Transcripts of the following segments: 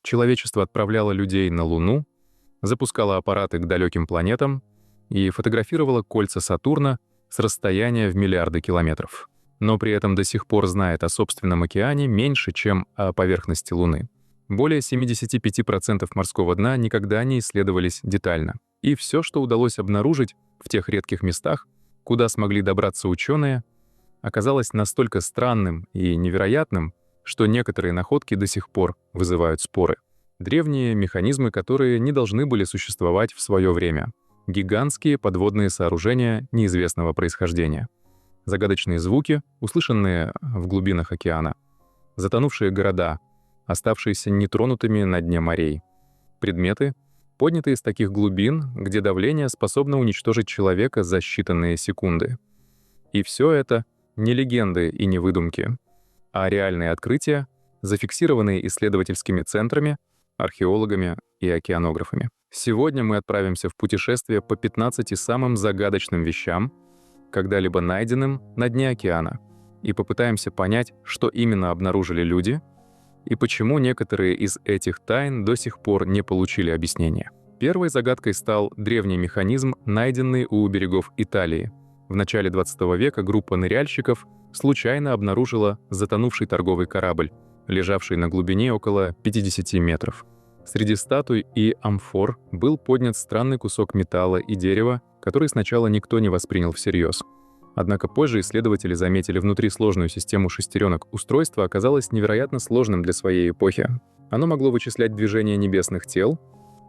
Человечество отправляло людей на Луну, запускало аппараты к далеким планетам и фотографировало кольца Сатурна с расстояния в миллиарды километров. Но при этом до сих пор знает о собственном океане меньше, чем о поверхности Луны. Более 75% морского дна никогда не исследовались детально. И все, что удалось обнаружить в тех редких местах, куда смогли добраться ученые, оказалось настолько странным и невероятным, что некоторые находки до сих пор вызывают споры. Древние механизмы, которые не должны были существовать в свое время. Гигантские подводные сооружения неизвестного происхождения. Загадочные звуки, услышанные в глубинах океана. Затонувшие города, оставшиеся нетронутыми на дне морей. Предметы, поднятые из таких глубин, где давление способно уничтожить человека за считанные секунды. И все это не легенды и не выдумки, а реальные открытия, зафиксированные исследовательскими центрами, археологами и океанографами. Сегодня мы отправимся в путешествие по 15 самым загадочным вещам, когда-либо найденным на дне океана, и попытаемся понять, что именно обнаружили люди и почему некоторые из этих тайн до сих пор не получили объяснения. Первой загадкой стал древний механизм, найденный у берегов Италии. В начале 20 века группа ныряльщиков случайно обнаружила затонувший торговый корабль, лежавший на глубине около 50 метров. Среди статуй и амфор был поднят странный кусок металла и дерева, который сначала никто не воспринял всерьез. Однако позже исследователи заметили внутри сложную систему шестеренок. Устройство оказалось невероятно сложным для своей эпохи. Оно могло вычислять движение небесных тел,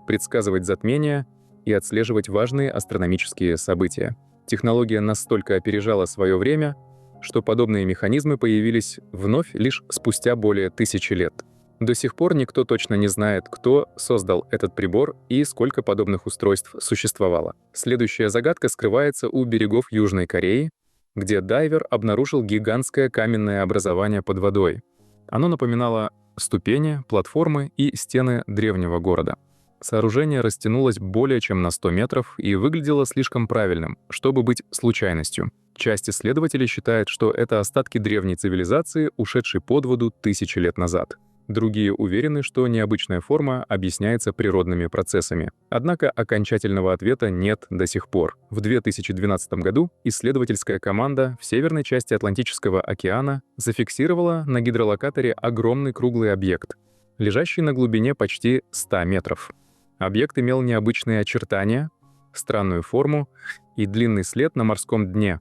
предсказывать затмения и отслеживать важные астрономические события. Технология настолько опережала свое время, что подобные механизмы появились вновь лишь спустя более 1000 лет. До сих пор никто точно не знает, кто создал этот прибор и сколько подобных устройств существовало. Следующая загадка скрывается у берегов Южной Кореи, где дайвер обнаружил гигантское каменное образование под водой. Оно напоминало ступени, платформы и стены древнего города. Сооружение растянулось более чем на 100 метров и выглядело слишком правильным, чтобы быть случайностью. Часть исследователей считает, что это остатки древней цивилизации, ушедшей под воду 1000 лет назад. Другие уверены, что необычная форма объясняется природными процессами. Однако окончательного ответа нет до сих пор. В 2012 году исследовательская команда в северной части Атлантического океана зафиксировала на гидролокаторе огромный круглый объект, лежащий на глубине почти 100 метров. Объект имел необычные очертания, странную форму и длинный след на морском дне,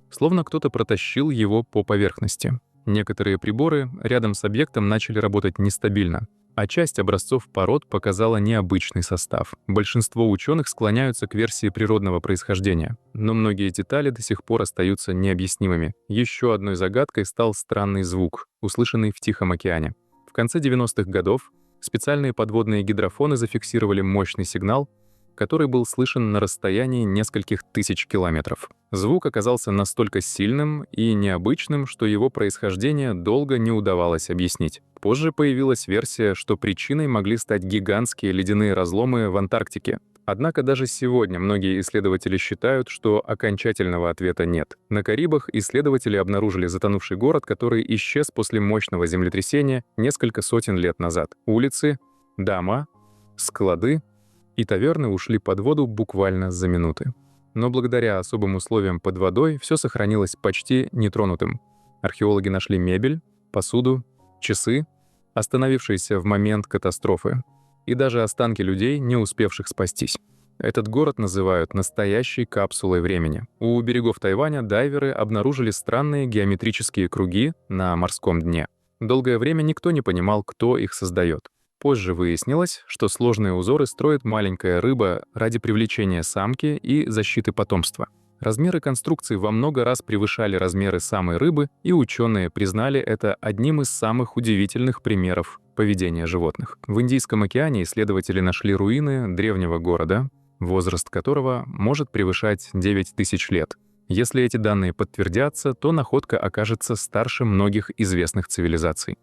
словно кто-то протащил его по поверхности. Некоторые приборы рядом с объектом начали работать нестабильно, а часть образцов пород показала необычный состав. Большинство ученых склоняются к версии природного происхождения, но многие детали до сих пор остаются необъяснимыми. Еще одной загадкой стал странный звук, услышанный в Тихом океане. В конце 90-х годов специальные подводные гидрофоны зафиксировали мощный сигнал, который был слышен на расстоянии нескольких тысяч километров. Звук оказался настолько сильным и необычным, что его происхождение долго не удавалось объяснить. Позже появилась версия, что причиной могли стать гигантские ледяные разломы в Антарктике. Однако даже сегодня многие исследователи считают, что окончательного ответа нет. На Карибах исследователи обнаружили затонувший город, который исчез после мощного землетрясения несколько сотен лет назад. Улицы, дома, склады и таверны ушли под воду буквально за минуты. Но благодаря особым условиям под водой все сохранилось почти нетронутым. Археологи нашли мебель, посуду, часы, остановившиеся в момент катастрофы, и даже останки людей, не успевших спастись. Этот город называют настоящей капсулой времени. У берегов Тайваня дайверы обнаружили странные геометрические круги на морском дне. Долгое время никто не понимал, кто их создает. Позже выяснилось, что сложные узоры строит маленькая рыба ради привлечения самки и защиты потомства. Размеры конструкции во много раз превышали размеры самой рыбы, и ученые признали это одним из самых удивительных примеров поведения животных. В Индийском океане исследователи нашли руины древнего города, возраст которого может превышать 9000 лет. Если эти данные подтвердятся, то находка окажется старше многих известных цивилизаций.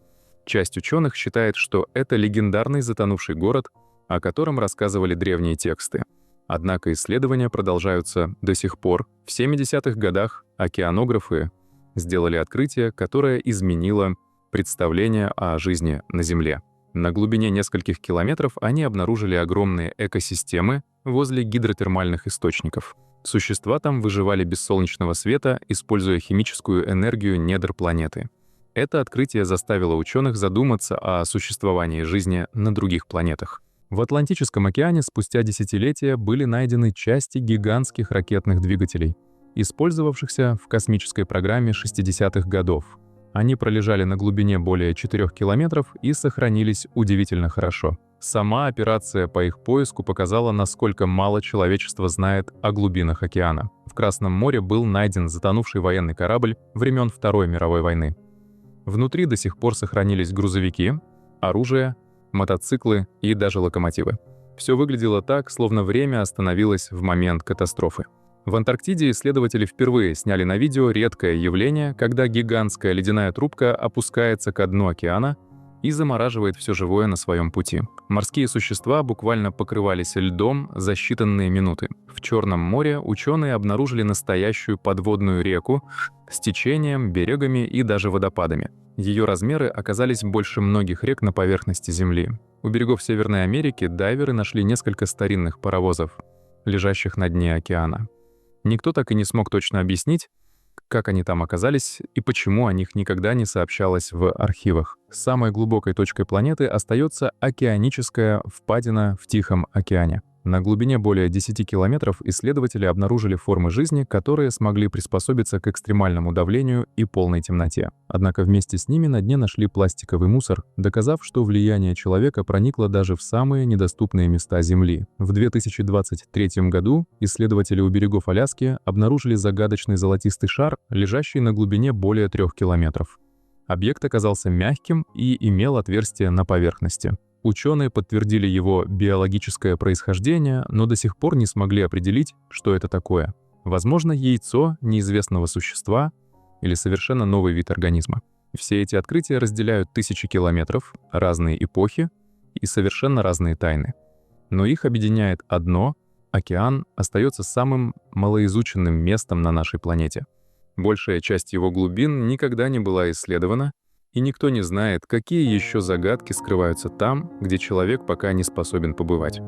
Часть ученых считает, что это легендарный затонувший город, о котором рассказывали древние тексты. Однако исследования продолжаются до сих пор. В 70-х годах океанографы сделали открытие, которое изменило представление о жизни на Земле. На глубине нескольких километров они обнаружили огромные экосистемы возле гидротермальных источников. Существа там выживали без солнечного света, используя химическую энергию недр планеты. Это открытие заставило ученых задуматься о существовании жизни на других планетах. В Атлантическом океане спустя десятилетия были найдены части гигантских ракетных двигателей, использовавшихся в космической программе 60-х годов. Они пролежали на глубине более 4 километров и сохранились удивительно хорошо. Сама операция по их поиску показала, насколько мало человечество знает о глубинах океана. В Красном море был найден затонувший военный корабль времен Второй мировой войны. Внутри до сих пор сохранились грузовики, оружие, мотоциклы и даже локомотивы. Все выглядело так, словно время остановилось в момент катастрофы. В Антарктиде исследователи впервые сняли на видео редкое явление, когда гигантская ледяная трубка опускается ко дну океана и замораживает все живое на своем пути. Морские существа буквально покрывались льдом за считанные минуты. В Черном море ученые обнаружили настоящую подводную реку с течением, берегами и даже водопадами. Ее размеры оказались больше многих рек на поверхности Земли. У берегов Северной Америки дайверы нашли несколько старинных паровозов, лежащих на дне океана. Никто так и не смог точно объяснить, как они там оказались и почему о них никогда не сообщалось в архивах. Самой глубокой точкой планеты остается океаническая впадина в Тихом океане. На глубине более 10 километров исследователи обнаружили формы жизни, которые смогли приспособиться к экстремальному давлению и полной темноте. Однако вместе с ними на дне нашли пластиковый мусор, доказав, что влияние человека проникло даже в самые недоступные места Земли. В 2023 году исследователи у берегов Аляски обнаружили загадочный золотистый шар, лежащий на глубине более 3 километров. Объект оказался мягким и имел отверстие на поверхности. Ученые подтвердили его биологическое происхождение, но до сих пор не смогли определить, что это такое. Возможно, яйцо неизвестного существа или совершенно новый вид организма. Все эти открытия разделяют тысячи километров, разные эпохи и совершенно разные тайны. Но их объединяет одно — океан остается самым малоизученным местом на нашей планете. Большая часть его глубин никогда не была исследована, и никто не знает, какие еще загадки скрываются там, где человек пока не способен побывать.